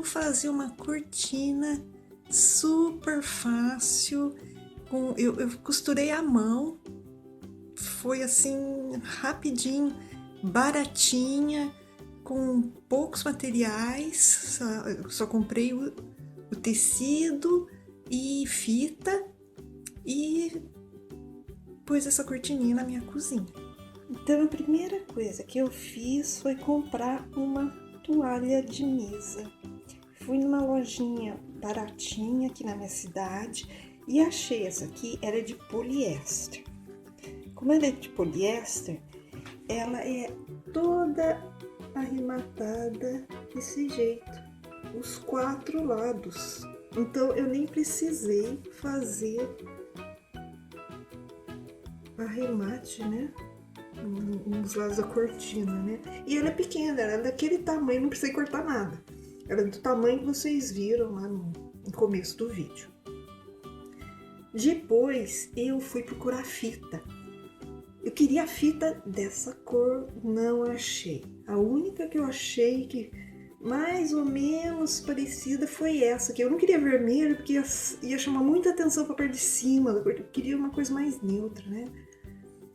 fazer uma cortina super fácil. Eu costurei à mão, foi assim rapidinho, baratinha, com poucos materiais, só comprei o tecido e fita e pus essa cortininha na minha cozinha. Então a primeira coisa que eu fiz foi comprar uma toalha de mesa. Fui numa lojinha baratinha aqui na minha cidade e achei essa aqui, era de poliéster. Como ela é de poliéster, ela é toda arrematada desse jeito, os 4 lados. Então eu nem precisei fazer arremate, né? Nos lados da cortina, né? E ela é pequena, ela é daquele tamanho, não precisei cortar nada. Ela é do tamanho que vocês viram lá no começo do vídeo. Depois eu fui procurar fita. Eu queria a fita dessa cor, não achei. A única que eu achei que mais ou menos parecida foi essa, que eu não queria vermelho porque ia chamar muita atenção para a parte de cima, eu queria uma coisa mais neutra, né?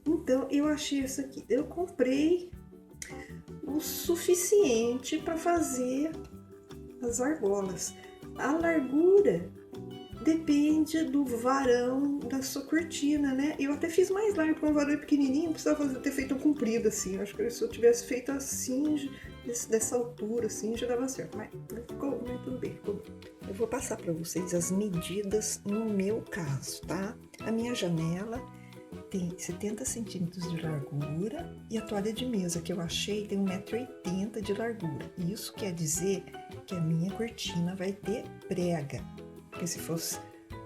Então eu achei essa aqui. Eu comprei o suficiente para fazer as argolas. A largura depende do varão da sua cortina, né? Eu até fiz mais largo, porque um varão pequenininho, precisava ter feito um comprido assim. Acho que se eu tivesse feito assim, dessa altura assim, já dava certo. Mas tudo bem, ficou bem. Eu vou passar para vocês as medidas no meu caso, tá? A minha janela tem 70 centímetros de largura e a toalha de mesa que eu achei tem 1,80 m de largura. Isso quer dizer que a minha cortina vai ter prega. Porque se fosse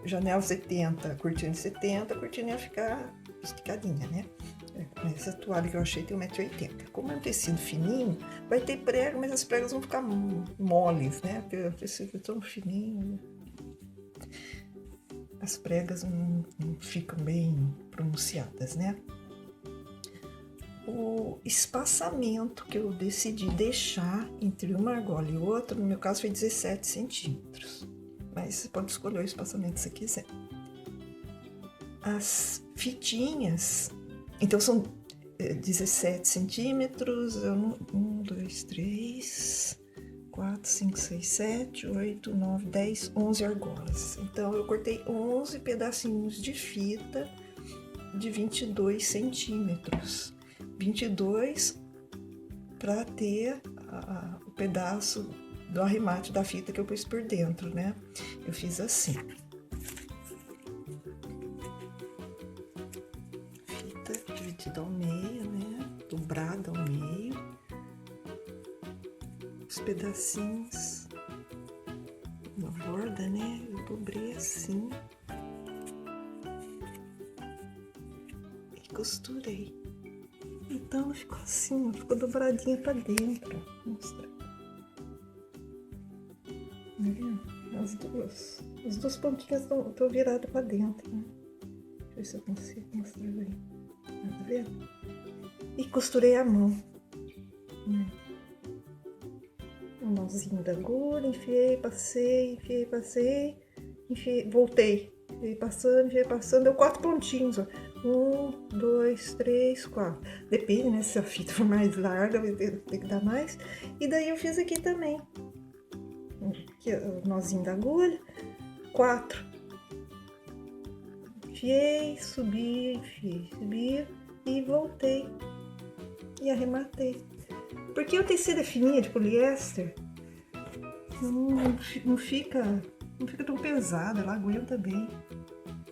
janela 70, cortina 70, a cortina ia ficar esticadinha, né? Essa toalha que eu achei tem 1,80 m. Como é um tecido fininho, vai ter prega, mas as pregas vão ficar moles, né? Porque o tecido é tão fininho, as pregas não ficam bem pronunciadas, né? O espaçamento que eu decidi deixar entre uma argola e outra, no meu caso foi 17 centímetros. Mas você pode escolher o espaçamento que você quiser. As fitinhas, então são 17 centímetros, 1, 2, 3, 4, 5, 6, 7, 8, 9, 10, 11 argolas. Então eu cortei 11 pedacinhos de fita de 22 centímetros. 22 para ter o pedaço do arremate da fita que eu pus por dentro, né? Eu fiz assim. Fita dividida ao meio, né? Dobrada ao meio. Os pedacinhos na borda, né? Eu dobrei assim. E costurei. Então ficou assim, ficou dobradinha pra dentro. Vou mostrar. As duas pontinhas estão viradas para dentro, né? Deixa eu ver se eu consigo mostrar aí. Tá vendo? E costurei a mão. Um nozinho da agulha, enfiei, passei, enfiei, voltei. Enfiei passando, deu 4 pontinhos, ó. 1, 2, 3, 4. Depende, né? Se a fita for mais larga, vai ter que dar mais. E daí eu fiz aqui também. Aqui, o nozinho da agulha, 4. Enfiei, subi e voltei e arrematei. Porque o tecido é fininho de poliéster, não fica tão pesado, ela aguenta bem.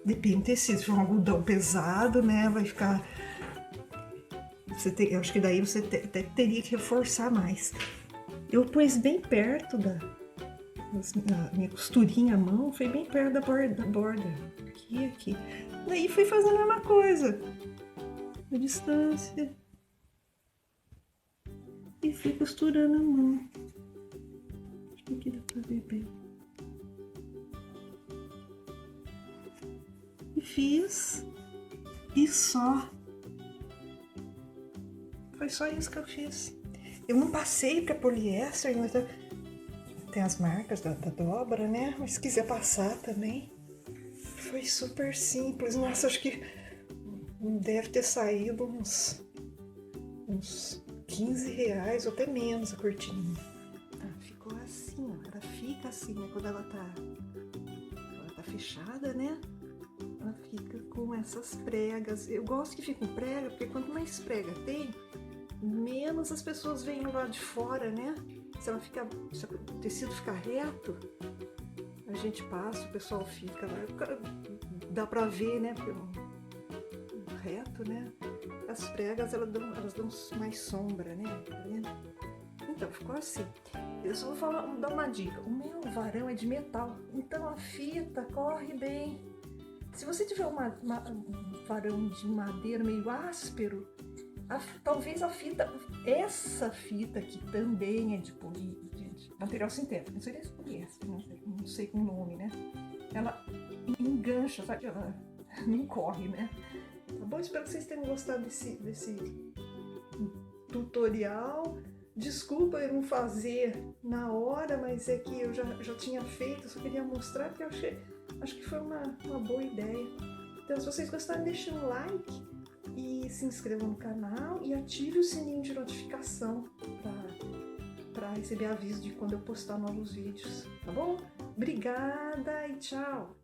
Depende do tecido, se for um algodão pesado, né, vai ficar... eu acho que daí você até teria que reforçar mais. Eu pus bem perto a minha costurinha à mão, foi bem perto da borda. Aqui. Daí fui fazendo a mesma coisa. A distância. E fui costurando a mão. Acho que aqui dá pra ver bem. E fiz. E só. Foi só isso que eu fiz. Eu não passei pra poliéster, mas tem as marcas da dobra, né? Mas se quiser passar também, foi super simples. Nossa, acho que deve ter saído uns R$ 15 ou até menos a cortininha. Ficou assim, ó. Ela fica assim, né? Quando ela tá fechada, né? Ela fica com essas pregas. Eu gosto que fique com prega, porque quanto mais prega tem, menos as pessoas veem lá de fora, né? Se o tecido ficar reto, a gente passa, o pessoal fica lá. Dá pra ver, né? Porque reto, né? As pregas, elas dão mais sombra, né? Tá vendo? Então, ficou assim. Eu só vou dar uma dica. O meu varão é de metal, então a fita corre bem. Se você tiver um varão de madeira meio áspero, talvez essa fita aqui também é de material sintético, não seria poliéster, não sei com o nome, né? Ela engancha, sabe? Ela não corre, né? Tá bom? Espero que vocês tenham gostado desse tutorial. Desculpa eu não fazer na hora, mas é que eu já tinha feito, só queria mostrar porque eu acho que foi uma boa ideia. Então, se vocês gostaram, deixem um like e se inscrevam no canal e ative o sininho de notificação para receber aviso de quando eu postar novos vídeos, tá bom? Obrigada e tchau!